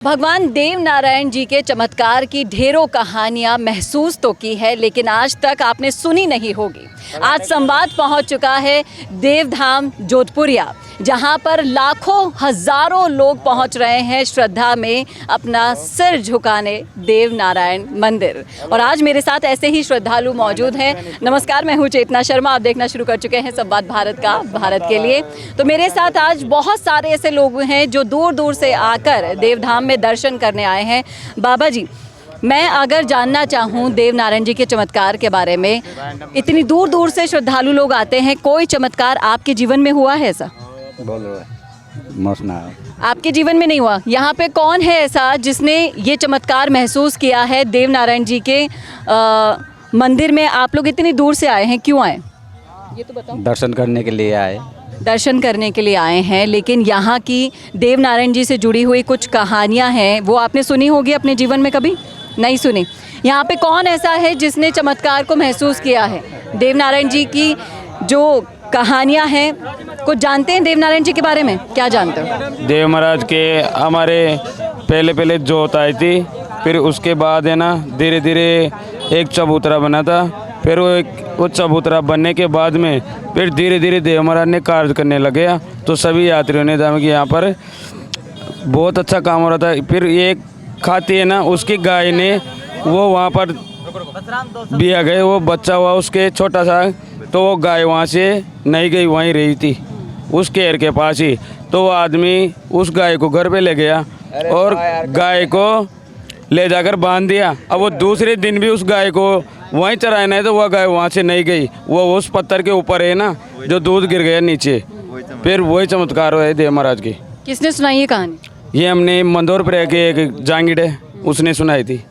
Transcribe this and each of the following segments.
भगवान देव नारायण जी के चमत्कार की ढेरों कहानियां महसूस तो की है, लेकिन आज तक आपने सुनी नहीं होगी। आज संवाद पहुंच चुका है देवधाम जोधपुरिया, जहां पर लाखों हजारों लोग पहुंच रहे हैं श्रद्धा में अपना सिर झुकाने देव नारायण मंदिर। और आज मेरे साथ ऐसे ही श्रद्धालु मौजूद हैं। नमस्कार, मैं हूं चेतना शर्मा। आप देखना शुरू कर चुके हैं संवाद भारत का, भारत के लिए। तो मेरे साथ आज बहुत सारे ऐसे लोग हैं जो दूर दूर से आकर देवधाम में दर्शन करने आए हैं। बाबा जी, मैं अगर जानना चाहूँ देव नारायण जी के चमत्कार के बारे में, इतनी दूर दूर से श्रद्धालु लोग आते हैं, कोई चमत्कार आपके जीवन में हुआ है ऐसा? आपके जीवन में नहीं हुआ? यहाँ पे कौन है ऐसा जिसने ये चमत्कार महसूस किया है देव नारायण जी के मंदिर में? आप लोग इतनी दूर से आए हैं, क्यों आए ये तो बताओ। दर्शन करने के लिए आए। दर्शन करने के लिए आए हैं, लेकिन यहाँ की देव नारायण जी से जुड़ी हुई कुछ कहानियाँ हैं, वो आपने सुनी होगी अपने जीवन में? कभी नहीं सुनी। यहाँ पे कौन ऐसा है जिसने चमत्कार को महसूस किया है? देव नारायण जी की जो कहानियाँ हैं, कुछ जानते हैं देव नारायण जी के बारे में? क्या जानते हो? देव महाराज के हमारे पहले जोत आई थी, फिर उसके बाद है ना धीरे धीरे एक चबूतरा बना था, फिर वो चबूतरा बनने के बाद में फिर धीरे धीरे देव महाराज ने कार्य करने लगे। तो सभी यात्रियों ने कहा कि यहाँ पर बहुत अच्छा काम हो रहा था। फिर एक खाती है ना, उसकी गाय ने वो वहाँ पर बिया गए, वो बच्चा हुआ उसके छोटा सा, तो वो गाय वहाँ से नहीं गई, वहीं रही थी उस केर के पास ही। तो वो आदमी उस गाय को घर पे ले गया और गाय को ले जाकर बांध दिया। अब वो दूसरे दिन भी उस गाय को वहीं चराना है, तो वह गाय वहाँ से नहीं गई, वो उस पत्थर के ऊपर है ना जो दूध गिर गया नीचे। फिर वही चमत्कार हुआ है देव महाराज की। किसने सुनाई ये कहानी? ये हमने मंदोर पर के एक जांगिड़ है, उसने सुनाई थी।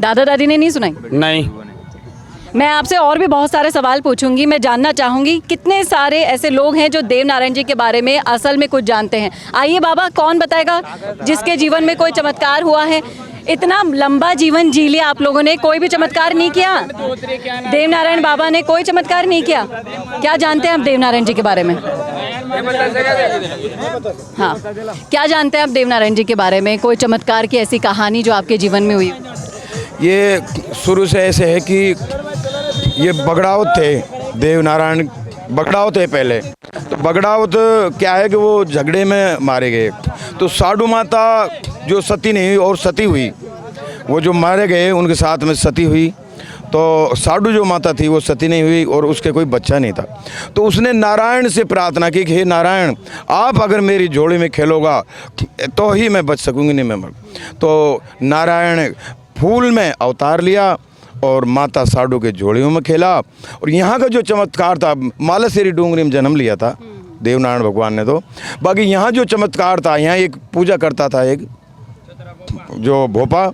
दादा दादी ने नहीं सुनाई? नहीं। मैं आपसे और भी बहुत सारे सवाल पूछूंगी। मैं जानना चाहूंगी कितने सारे ऐसे लोग हैं जो देव नारायण जी के बारे में असल में कुछ जानते हैं। आइए बाबा, कौन बताएगा जिसके जीवन में कोई चमत्कार हुआ है? इतना लंबा जीवन जी लिया आप लोगों ने, कोई भी चमत्कार नहीं किया? देव नारायण बाबा ने कोई चमत्कार नहीं किया? क्या जानते हैं आप देव नारायण जी के बारे में? हाँ, क्या जानते हैं आप देव नारायण जी के बारे में? कोई चमत्कार की ऐसी कहानी जो आपके जीवन में हुई? ये शुरू से ऐसे है कि ये बगड़ावत थे, देव नारायण बगड़ावत थे पहले। तो बगड़ावत क्या है कि वो झगड़े में मारे गए। तो साधु माता जो सती नहीं हुई और सती हुई, वो जो मारे गए उनके साथ में सती हुई। तो साधु जो माता थी वो सती नहीं हुई और उसके कोई बच्चा नहीं था। तो उसने नारायण से प्रार्थना की कि हे नारायण, आप अगर मेरी झोली में खेलोगा तो ही मैं बच सकूंगी, नहीं मैं मर। तो नारायण फूल में अवतार लिया और माता साधु के झोलियों में खेला। और यहाँ का जो चमत्कार था, मालासेरी डूंगरी में जन्म लिया था देव नारायण भगवान ने। तो बाकी यहाँ जो चमत्कार था, यहाँ एक पूजा करता था एक जो भोपा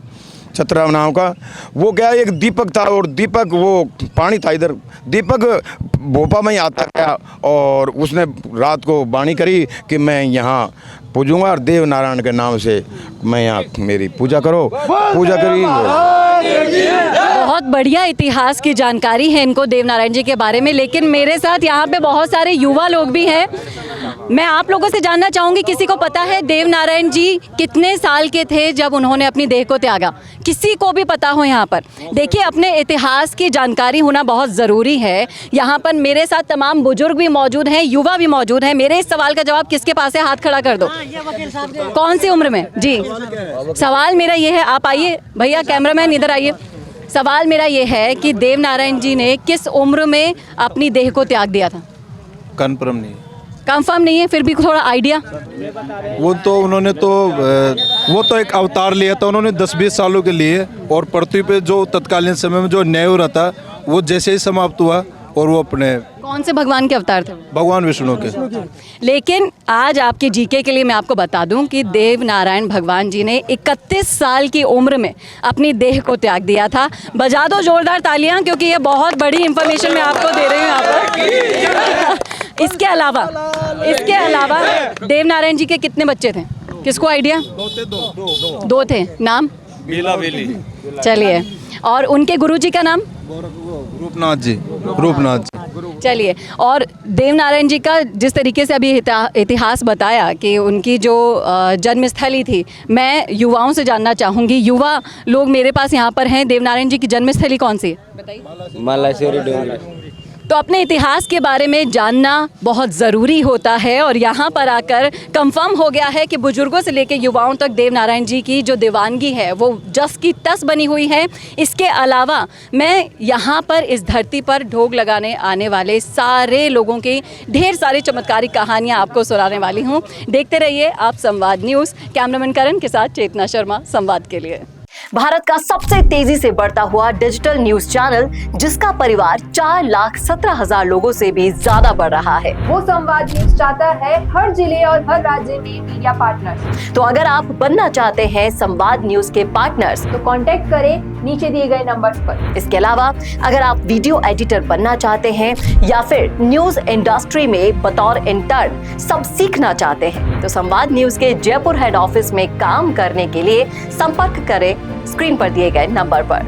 छतरा नाम का, वो क्या एक दीपक था और दीपक वो पानी था, इधर दीपक भोपा में ही आता गया और उसने रात को वाणी करी कि मैं यहाँ पूजूंगा और देव नारायण के नाम से मैं यहाँ मेरी पूजा करो। पूजा करी। बहुत बढ़िया इतिहास की जानकारी है इनको देव नारायण जी के बारे में। लेकिन मेरे साथ यहाँ पे बहुत सारे युवा लोग भी हैं। मैं आप लोगों से जानना चाहूँगी, किसी को पता है देव नारायण जी कितने साल के थे जब उन्होंने अपनी देह को त्यागा? किसी को भी पता हो यहाँ पर? देखिए, अपने इतिहास की जानकारी होना बहुत ज़रूरी है। यहाँ पर मेरे साथ तमाम बुजुर्ग भी मौजूद हैं, युवा भी मौजूद हैं। मेरे इस सवाल का जवाब किसके पास है? हाथ खड़ा कर दो। कौन सी उम्र में? जी, सवाल मेरा ये है, आप आइए भैया, कैमरामैन इधर आइए। सवाल मेरा ये है कि देव नारायण जी ने किस उम्र में अपनी देह को त्याग दिया था? कंफर्म नहीं है, फिर भी थोड़ा आइडिया। वो तो उन्होंने वो तो एक अवतार लिया था उन्होंने 10-20 सालों के लिए, और पृथ्वी पे जो तत्कालीन समय में जो न्याय हो रहा था वो जैसे ही समाप्त हुआ, और वो अपने कौन से भगवान के अवतार थे? भगवान विष्णु के। लेकिन आज आपके जीके के लिए मैं आपको बता दूं कि देव नारायण भगवान जी ने 31 साल की उम्र में अपनी देह को त्याग दिया था। बजा दो जोरदार तालियां, क्योंकि ये बहुत बड़ी इंफॉर्मेशन मैं आपको दे रही हूँ यहाँ पर। इसके अलावा देव नारायण जी के कितने बच्चे थे? किसको आइडिया? दो थे। नाम? बेली। चलिए, और उनके गुरुजी का नाम? रूपनाथ जी। चलिए, और देवनारायण जी का जिस तरीके से अभी इतिहास बताया कि उनकी जो जन्मस्थली थी, मैं युवाओं से जानना चाहूँगी, युवा लोग मेरे पास यहाँ पर हैं, देवनारायण जी की जन्मस्थली कौन सी है बताइए। मालाश्वरी डोंगरी। तो अपने इतिहास के बारे में जानना बहुत ज़रूरी होता है और यहाँ पर आकर कंफर्म हो गया है कि बुजुर्गों से लेकर युवाओं तक देवनारायण जी की जो दीवानगी है वो जस की तस बनी हुई है। इसके अलावा मैं यहाँ पर इस धरती पर ढोग लगाने आने वाले सारे लोगों की ढेर सारी चमत्कारिक कहानियाँ आपको सुनाने वाली हूँ। देखते रहिए आप संवाद न्यूज़। कैमरामैन करण के साथ चेतना शर्मा, संवाद के लिए। भारत का सबसे तेजी से बढ़ता हुआ डिजिटल न्यूज चैनल, जिसका परिवार 4,17,000 लोगों से भी ज्यादा बढ़ रहा है, वो संवाद न्यूज चाहता है हर जिले और हर राज्य में मीडिया पार्टनर्स। तो अगर आप बनना चाहते हैं संवाद न्यूज के पार्टनर्स, तो कांटेक्ट करें नीचे दिए गए नंबर्स पर। इसके अलावा अगर आप वीडियो एडिटर बनना चाहते हैं या फिर न्यूज इंडस्ट्री में बतौर इंटर्न सब सीखना चाहते हैं, तो संवाद न्यूज के जयपुर हेड ऑफिस में काम करने के लिए संपर्क करें स्क्रीन पर दिए गए नंबर पर।